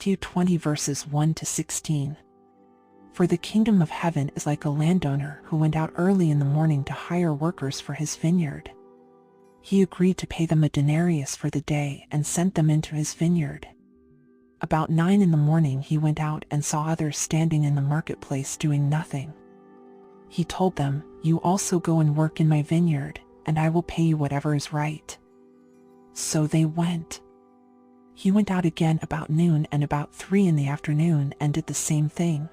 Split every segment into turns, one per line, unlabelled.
Matthew 20 verses 1 to 16. For the kingdom of heaven is like a landowner who went out early in the morning to hire workers for his vineyard. He agreed to pay them a denarius for the day and sent them into his vineyard. About 9 in the morning he went out and saw others standing in the marketplace doing nothing. He told them, "You also go and work in my vineyard, and I will pay you whatever is right." So they went. He went out again about noon and about 3 in the afternoon and did the same thing.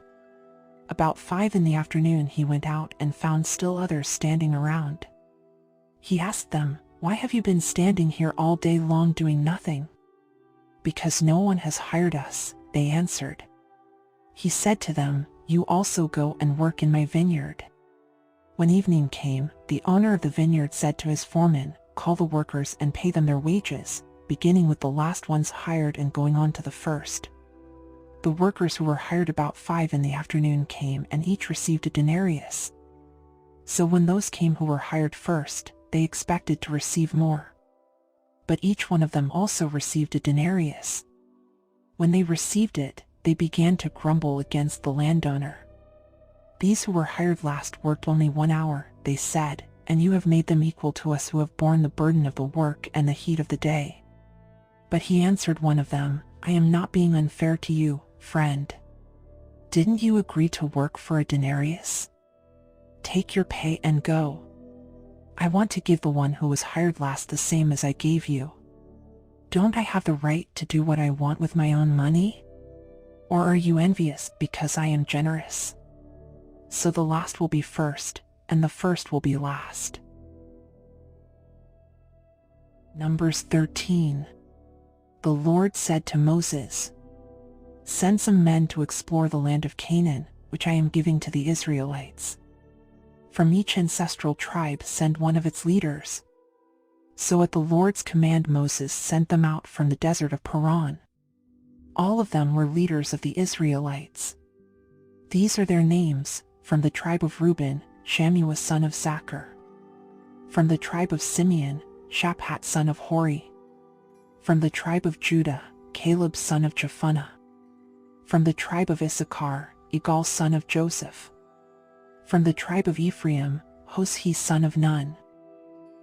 About 5 in the afternoon he went out and found still others standing around. He asked them, "Why have you been standing here all day long doing nothing?" "Because no one has hired us," they answered. He said to them, "You also go and work in my vineyard." When evening came, the owner of the vineyard said to his foreman, "Call the workers and pay them their wages, beginning with the last ones hired and going on to the first." The workers who were hired about 5 in the afternoon came and each received a denarius. So when those came who were hired first, they expected to receive more. But each one of them also received a denarius. When they received it, they began to grumble against the landowner. "These who were hired last worked only 1 hour," they said, "and you have made them equal to us who have borne the burden of the work and the heat of the day." But he answered one of them, "I am not being unfair to you, friend. Didn't you agree to work for a denarius? Take your pay and go. I want to give the one who was hired last the same as I gave you. Don't I have the right to do what I want with my own money? Or are you envious because I am generous? So the last will be first, and the first will be last." Numbers 13. The Lord said to Moses, "Send some men to explore the land of Canaan, which I am giving to the Israelites. From each ancestral tribe send one of its leaders." So at the Lord's command Moses sent them out from the desert of Paran. All of them were leaders of the Israelites. These are their names: from the tribe of Reuben, Shammua son of Zachar; from the tribe of Simeon, Shaphat son of Hori; from the tribe of Judah, Caleb son of Jephunneh; from the tribe of Issachar, Igal son of Joseph; from the tribe of Ephraim, Hoshi son of Nun;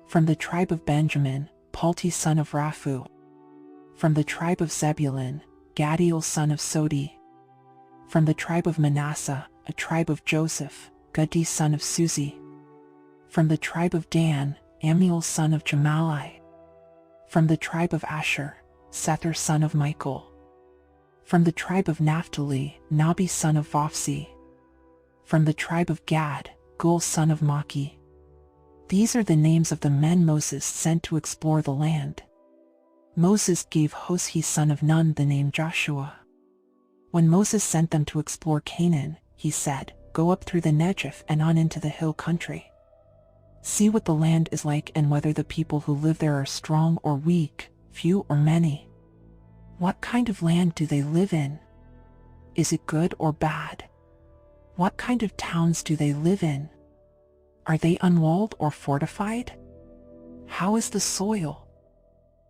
from the tribe of Benjamin, Palti son of Raphu; from the tribe of Zebulun, Gadiel son of Sodi; from the tribe of Manasseh, a tribe of Joseph, Gadi son of Suzi; from the tribe of Dan, Amiel son of Jamalai; from the tribe of Asher, Sethur son of Michael; from the tribe of Naphtali, Nabi son of Vophsi; from the tribe of Gad, Gul son of Maki. These are the names of the men Moses sent to explore the land. Moses gave Hoshi son of Nun the name Joshua. When Moses sent them to explore Canaan, he said, "Go up through the Negev and on into the hill country. See what the land is like and whether the people who live there are strong or weak, few or many. What kind of land do they live in? Is it good or bad? What kind of towns do they live in? Are they unwalled or fortified? How is the soil?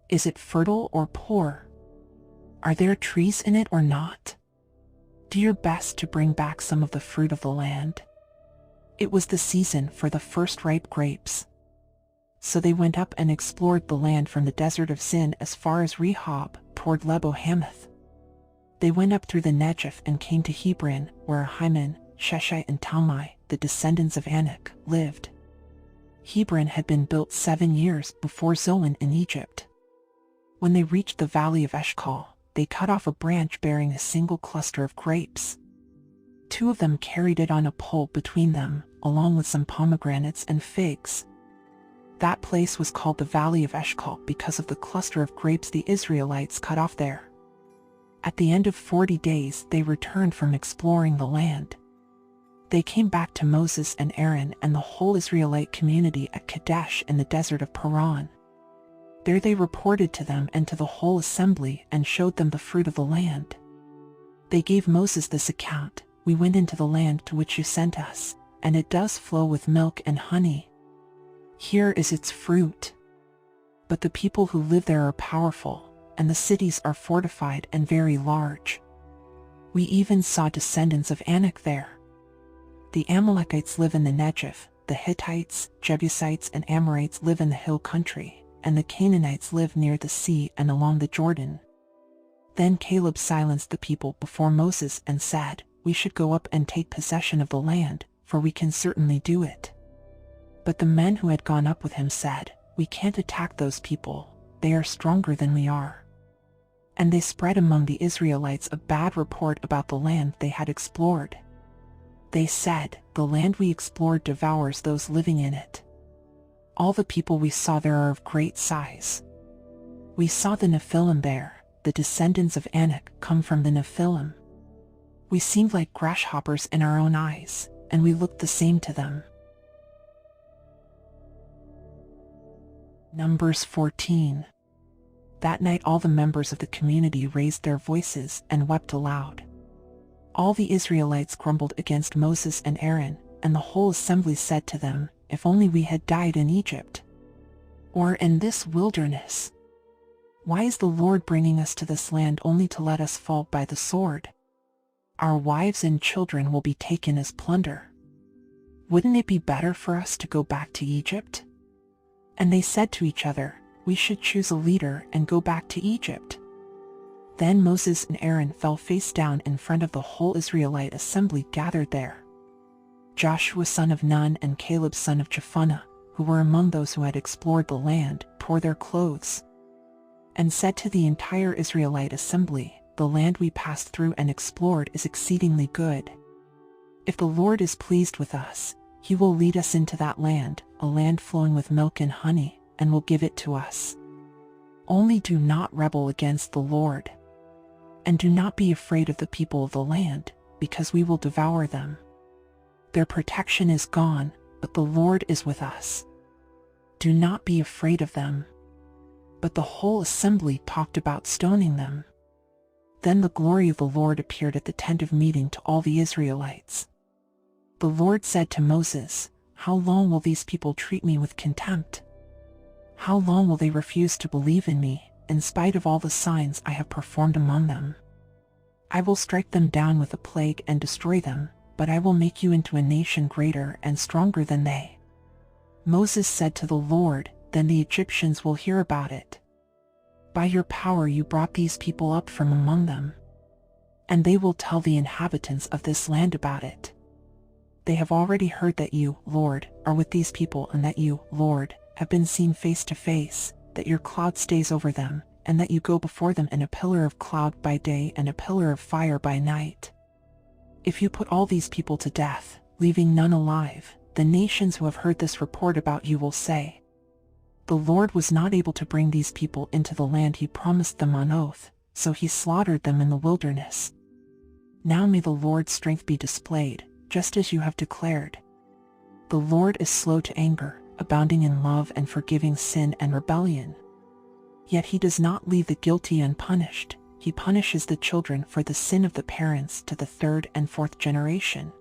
Is it fertile or poor? Are there trees in it or not? Do your best to bring back some of the fruit of the land." It was the season for the first ripe grapes. So they went up and explored the land from the desert of Zin as far as Rehob, toward Lebo Hamath. They went up through the Negev and came to Hebron, where Ahiman, Sheshai and Talmai, the descendants of Anak, lived. Hebron had been built 7 years before Zoan in Egypt. When they reached the valley of Eshcol, they cut off a branch bearing a single cluster of grapes. 2 of them carried it on a pole between them, along with some pomegranates and figs. That place was called the Valley of Eshcol because of the cluster of grapes the Israelites cut off there. At the end of 40 days they returned from exploring the land. They came back to Moses and Aaron and the whole Israelite community at Kadesh in the desert of Paran. There they reported to them and to the whole assembly and showed them the fruit of the land. They gave Moses this account: "We went into the land to which you sent us, and it does flow with milk and honey. Here is its fruit. But the people who live there are powerful, and the cities are fortified and very large. We even saw descendants of Anak there. The Amalekites live in the Negev, the Hittites, Jebusites, and Amorites live in the hill country, and the Canaanites live near the sea and along the Jordan. Then Caleb silenced the people before Moses and said, "We should go up and take possession of the land, for we can certainly do it." But the men who had gone up with him said, "We can't attack those people, they are stronger than we are." And they spread among the Israelites a bad report about the land they had explored. They said, "The land we explored devours those living in it. All the people we saw there are of great size. We saw the Nephilim there, the descendants of Anak come from the Nephilim. We seemed like grasshoppers in our own eyes, and we looked the same to them." Numbers 14. That night all the members of the community raised their voices and wept aloud. All the Israelites grumbled against Moses and Aaron, and the whole assembly said to them, "If only we had died in Egypt, or in this wilderness. Why is the Lord bringing us to this land only to let us fall by the sword? Our wives and children will be taken as plunder. Wouldn't it be better for us to go back to Egypt?" And they said to each other, "We should choose a leader and go back to Egypt." Then Moses and Aaron fell face down in front of the whole Israelite assembly gathered there. Joshua son of Nun and Caleb son of Jephunneh, who were among those who had explored the land, tore their clothes, and said to the entire Israelite assembly, "The land we passed through and explored is exceedingly good. If the Lord is pleased with us, he will lead us into that land, a land flowing with milk and honey, and will give it to us. Only do not rebel against the Lord. And do not be afraid of the people of the land, because we will devour them. Their protection is gone, but the Lord is with us. Do not be afraid of them." But the whole assembly talked about stoning them. Then the glory of the Lord appeared at the tent of meeting to all the Israelites. The Lord said to Moses, "How long will these people treat me with contempt? How long will they refuse to believe in me, in spite of all the signs I have performed among them? I will strike them down with a plague and destroy them, but I will make you into a nation greater and stronger than they." Moses said to the Lord, "Then the Egyptians will hear about it. By your power you brought these people up from among them, and they will tell the inhabitants of this land about it. They have already heard that you, Lord, are with these people, and that you, Lord, have been seen face to face, that your cloud stays over them, and that you go before them in a pillar of cloud by day and a pillar of fire by night. If you put all these people to death, leaving none alive, the nations who have heard this report about you will say, 'The Lord was not able to bring these people into the land he promised them on oath, so he slaughtered them in the wilderness.' Now may the Lord's strength be displayed, just as you have declared. The Lord is slow to anger, abounding in love and forgiving sin and rebellion. Yet he does not leave the guilty unpunished. He punishes the children for the sin of the parents to the third and fourth generation.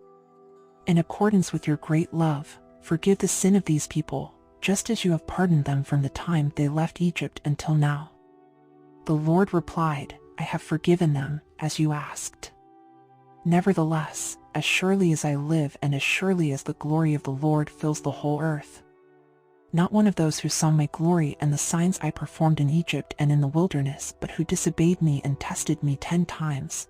In accordance with your great love, forgive the sin of these people, just as you have pardoned them from the time they left Egypt until now." The Lord replied, "I have forgiven them, as you asked. Nevertheless, as surely as I live and as surely as the glory of the Lord fills the whole earth, not one of those who saw my glory and the signs I performed in Egypt and in the wilderness, but who disobeyed me and tested me 10 times,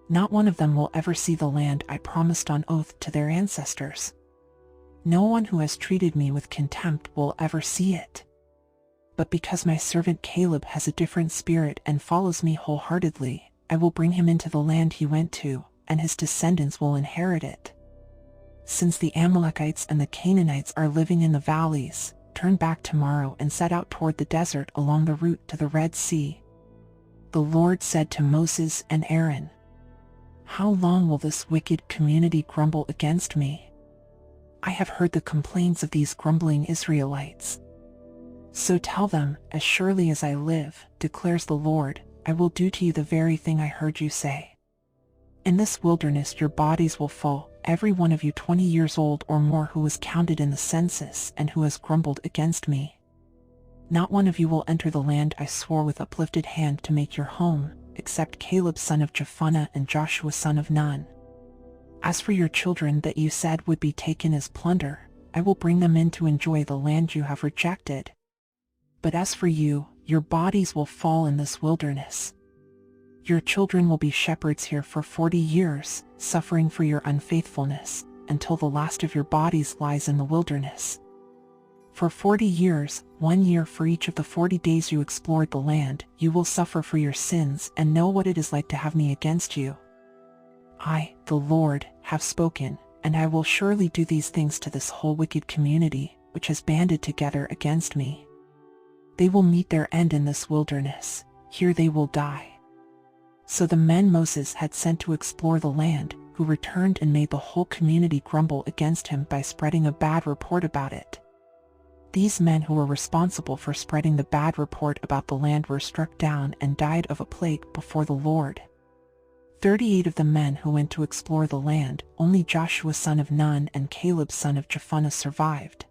not one of them will ever see the land I promised on oath to their ancestors. No one who has treated me with contempt will ever see it. But because my servant Caleb has a different spirit and follows me wholeheartedly, I will bring him into the land he went to, and his descendants will inherit it. Since the Amalekites and the Canaanites are living in the valleys, turn back tomorrow and set out toward the desert along the route to the Red Sea." The Lord said to Moses and Aaron, "How long will this wicked community grumble against me? I have heard the complaints of these grumbling Israelites. So tell them, as surely as I live, declares the Lord, I will do to you the very thing I heard you say. In this wilderness your bodies will fall, every one of you 20 years old or more who was counted in the census and who has grumbled against me. Not one of you will enter the land I swore with uplifted hand to make your home, except Caleb son of Jephunneh and Joshua son of Nun. As for your children that you said would be taken as plunder, I will bring them in to enjoy the land you have rejected. But as for you, your bodies will fall in this wilderness. Your children will be shepherds here for 40 years, suffering for your unfaithfulness, until the last of your bodies lies in the wilderness. For 40 years, 1 year for each of the 40 days you explored the land, you will suffer for your sins and know what it is like to have me against you. I, the Lord, have spoken, and I will surely do these things to this whole wicked community, which has banded together against me. They will meet their end in this wilderness. Here they will die. So the men Moses had sent to explore the land, who returned and made the whole community grumble against him by spreading a bad report about it. These men who were responsible for spreading the bad report about the land were struck down and died of a plague before the Lord. 38 of the men who went to explore the land, only Joshua son of Nun and Caleb son of Jephunneh survived.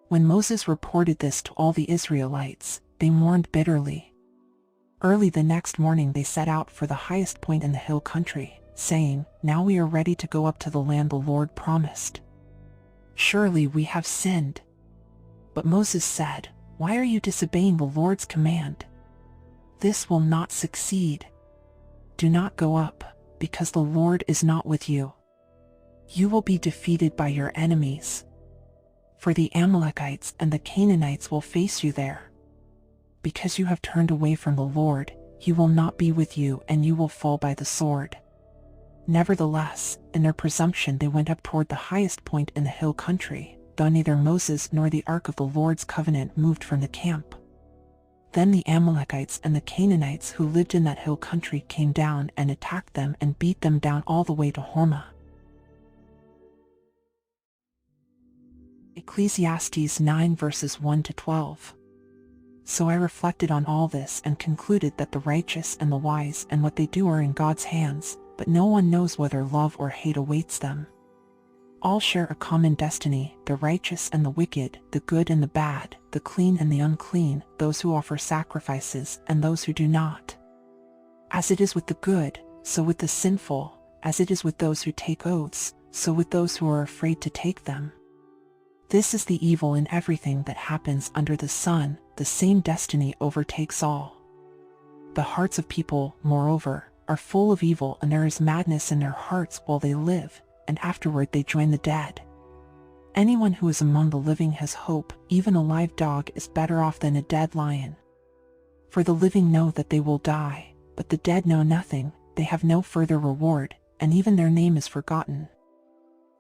When Moses reported this to all the Israelites, they mourned bitterly. Early the next morning they set out for the highest point in the hill country, saying, "Now we are ready to go up to the land the Lord promised. Surely we have sinned." But Moses said, "Why are you disobeying the Lord's command? This will not succeed. Do not go up, because the Lord is not with you. You will be defeated by your enemies. For the Amalekites and the Canaanites will face you there. Because you have turned away from the Lord, He will not be with you and you will fall by the sword." Nevertheless, in their presumption they went up toward the highest point in the hill country, though neither Moses nor the ark of the Lord's covenant moved from the camp. Then the Amalekites and the Canaanites who lived in that hill country came down and attacked them and beat them down all the way to Hormah. Ecclesiastes 9 verses 1 to 12. So I reflected on all this and concluded that the righteous and the wise and what they do are in God's hands, but no one knows whether love or hate awaits them. All share a common destiny, the righteous and the wicked, the good and the bad, the clean and the unclean, those who offer sacrifices and those who do not. As it is with the good, so with the sinful, as it is with those who take oaths, so with those who are afraid to take them. This is the evil in everything that happens under the sun, the same destiny overtakes all. The hearts of people, moreover, are full of evil, and there is madness in their hearts while they live, and afterward they join the dead. Anyone who is among the living has hope, even a live dog is better off than a dead lion. For the living know that they will die, but the dead know nothing, they have no further reward, and even their name is forgotten.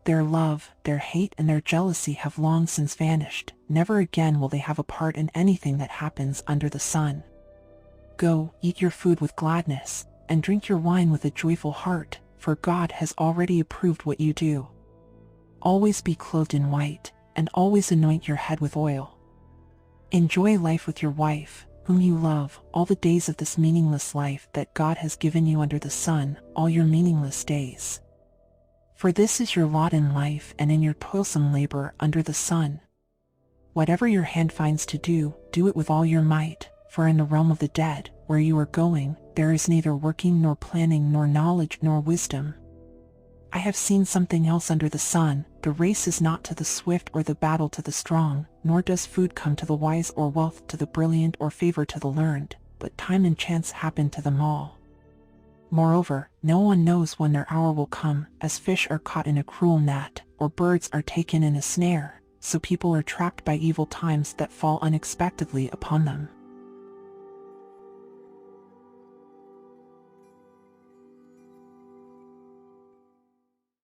Their love, their hate and their jealousy have long since vanished. Never again will they have a part in anything that happens under the sun. Go, eat your food with gladness, and drink your wine with a joyful heart, for God has already approved what you do. Always be clothed in white, and always anoint your head with oil. Enjoy life with your wife, whom you love, all the days of this meaningless life that God has given you under the sun, all your meaningless days. For this is your lot in life and in your toilsome labor under the sun. Whatever your hand finds to do, do it with all your might, for in the realm of the dead, where you are going, there is neither working nor planning nor knowledge nor wisdom. I have seen something else under the sun. The race is not to the swift or the battle to the strong, nor does food come to the wise or wealth to the brilliant or favor to the learned, but time and chance happen to them all. Moreover, no one knows when their hour will come, as fish are caught in a cruel net, or birds are taken in a snare, so people are trapped by evil times that fall unexpectedly upon them.